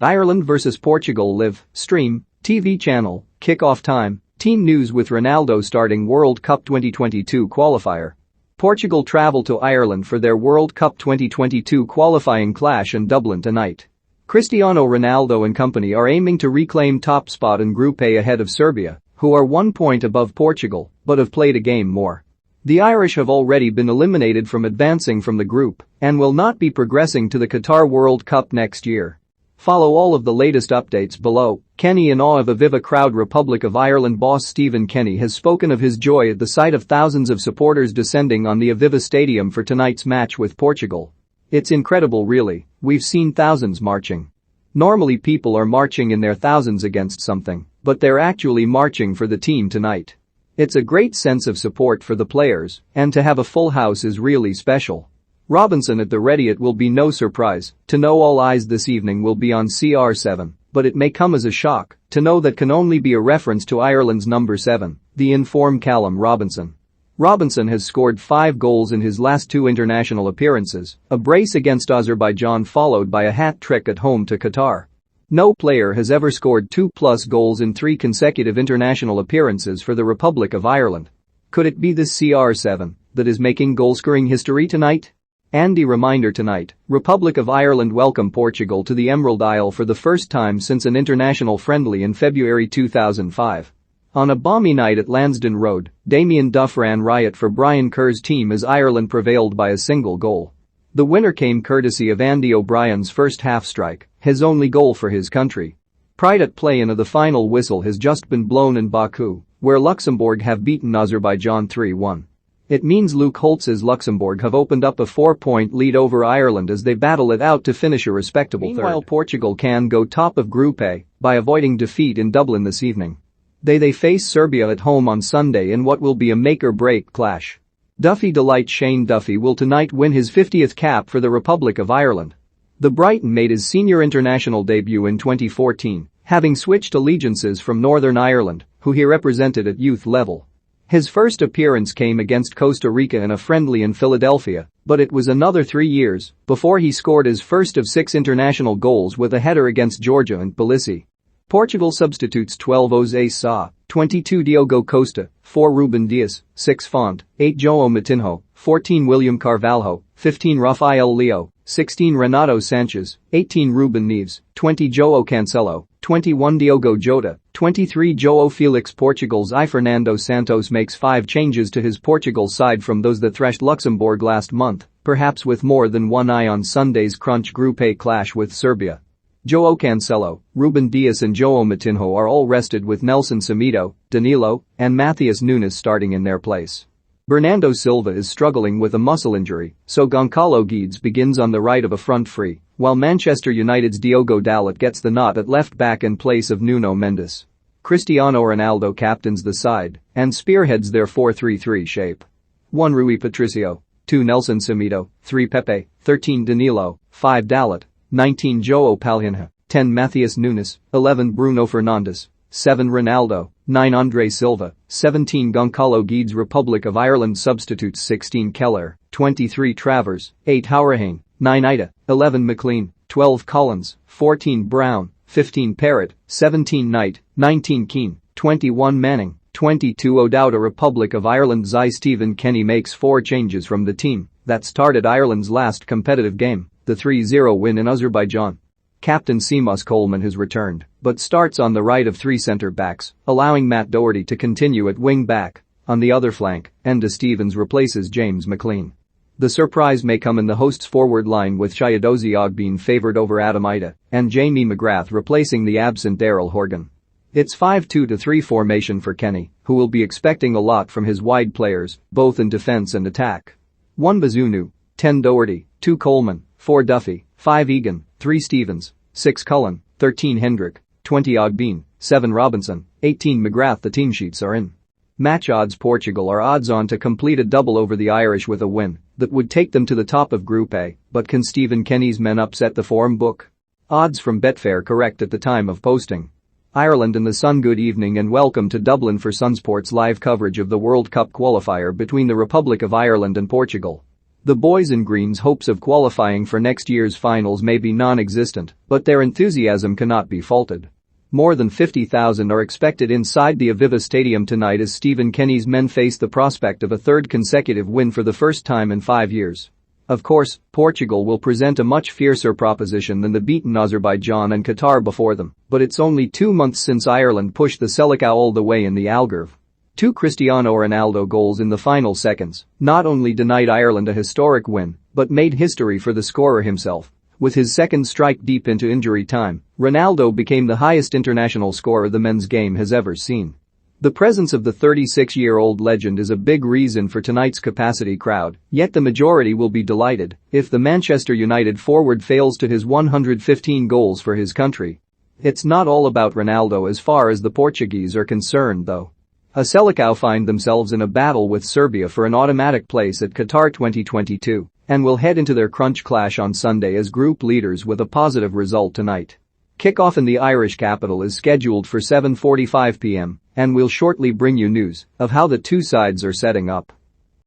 Ireland vs Portugal live, stream, TV channel, kickoff time, team news with Ronaldo starting World Cup 2022 qualifier. Portugal travel to Ireland for their World Cup 2022 qualifying clash in Dublin tonight. Cristiano Ronaldo and company are aiming to reclaim top spot in Group A ahead of Serbia, who are 1 point above Portugal but have played a game more. The Irish have already been eliminated from advancing from the group and will not be progressing to the Qatar World Cup next year. Follow all of the latest updates below. Kenny in awe of Aviva crowd. Republic of Ireland boss Stephen Kenny has spoken of his joy at the sight of thousands of supporters descending on the Aviva Stadium for tonight's match with Portugal. It's incredible really, we've seen thousands marching. Normally people are marching in their thousands against something, but they're actually marching for the team tonight. It's a great sense of support for the players, and to have a full house is really special. Robinson at the ready. It will be no surprise to know all eyes this evening will be on CR7, but it may come as a shock to know that can only be a reference to Ireland's number 7, the informed Callum Robinson. Robinson has scored 5 goals in his last 2 international appearances, a brace against Azerbaijan followed by a hat-trick at home to Qatar. No player has ever scored 2+ goals in 3 consecutive international appearances for the Republic of Ireland. Could it be this CR7 that is making goal-scoring history tonight? Andy reminder tonight, Republic of Ireland welcome Portugal to the Emerald Isle for the first time since an international friendly in February 2005. On a balmy night at Lansdowne Road, Damien Duff ran riot for Brian Kerr's team as Ireland prevailed by a single goal. The winner came courtesy of Andy O'Brien's first half strike, his only goal for his country. Pride at play and the final whistle has just been blown in Baku, where Luxembourg have beaten Azerbaijan 3-1. It means Luke Holtz's Luxembourg have opened up a 4-point lead over Ireland as they battle it out to finish a respectable third. Meanwhile, Portugal can go top of Group A by avoiding defeat in Dublin this evening. They face Serbia at home on Sunday in what will be a make-or-break clash. Duffy delight Shane Duffy will tonight win his 50th cap for the Republic of Ireland. The Brighton made his senior international debut in 2014, having switched allegiances from Northern Ireland, who he represented at youth level. His first appearance came against Costa Rica in a friendly in Philadelphia, but it was another 3 years before he scored his first of 6 international goals with a header against Georgia and Tbilisi. Portugal substitutes 12 José Sá, 22 Diogo Costa, 4 Ruben Dias, 6 Font, 8 João Moutinho, 14 William Carvalho, 15 Rafael Leo, 16 Renato Sanchez, 18 Ruben Neves, 20 João Cancelo, 21 Diogo Jota, 23 João Felix. Portugal's Fernando Santos makes 5 changes to his Portugal side from those that thrashed Luxembourg last month, perhaps with more than one eye on Sunday's crunch Group A clash with Serbia. João Cancelo, Ruben Dias and João Moutinho are all rested with Nelson Semedo, Danilo, and Matheus Nunes starting in their place. Bernardo Silva is struggling with a muscle injury, so Gonçalo Guedes begins on the right of a front three, while Manchester United's Diogo Dalot gets the nod at left back in place of Nuno Mendes. Cristiano Ronaldo captains the side and spearheads their 4-3-3 shape. 1 Rui Patricio, 2 Nelson Semedo, 3 Pepe, 13 Danilo, 5 Dalot, 19 João Palhinha, 10 Matheus Nunes, 11 Bruno Fernandes, 7 Ronaldo, 9 André Silva, 17 Gonçalo Guedes. Republic of Ireland substitutes 16 Keller, 23 Travers, 8 Hourihane, 9 Ida, 11 McLean, 12 Collins, 14 Brown, 15 Parrott, 17 Knight, 19 Keane, 21 Manning, 22 O'Dowd. Republic of Ireland's Stephen Kenny makes 4 changes from the team that started Ireland's last competitive game, the 3-0 win in Azerbaijan. Captain Seamus Coleman has returned, but starts on the right of 3 centre-backs, allowing Matt Doherty to continue at wing-back. On the other flank, Enda Stevens replaces James McLean. The surprise may come in the hosts' forward line with Chiadozie Ogbene favoured over Adam Ida and Jamie McGrath replacing the absent Daryl Horgan. It's 5-2-3 formation for Kenny, who will be expecting a lot from his wide players, both in defence and attack. 1 Bazunu, 10 Doherty, 2 Coleman, 4 Duffy, 5 Egan, 3 Stevens, 6 Cullen, 13 Hendrick, 20 Ogbene, 7 Robinson, 18 McGrath. The team sheets are in. Match odds: Portugal are odds on to complete a double over the Irish with a win that would take them to the top of Group A, but can Stephen Kenny's men upset the form book? Odds from Betfair correct at the time of posting. Ireland and the Sun. Good evening and welcome to Dublin for Sunsport's live coverage of the World Cup qualifier between the Republic of Ireland and Portugal. The boys in green's hopes of qualifying for next year's finals may be non-existent, but their enthusiasm cannot be faulted. More than 50,000 are expected inside the Aviva Stadium tonight as Stephen Kenny's men face the prospect of a third consecutive win for the first time in 5 years. Of course, Portugal will present a much fiercer proposition than the beaten Azerbaijan and Qatar before them, but it's only 2 months since Ireland pushed the Selecao all the way in the Algarve. 2 Cristiano Ronaldo goals in the final seconds not only denied Ireland a historic win, but made history for the scorer himself. With his second strike deep into injury time, Ronaldo became the highest international scorer the men's game has ever seen. The presence of the 36-year-old legend is a big reason for tonight's capacity crowd, yet the majority will be delighted if the Manchester United forward fails to his 115 goals for his country. It's not all about Ronaldo as far as the Portuguese are concerned though. Selecao find themselves in a battle with Serbia for an automatic place at Qatar 2022 and will head into their crunch clash on Sunday as group leaders with a positive result tonight. Kickoff in the Irish capital is scheduled for 7:45 p.m. and we'll shortly bring you news of how the two sides are setting up.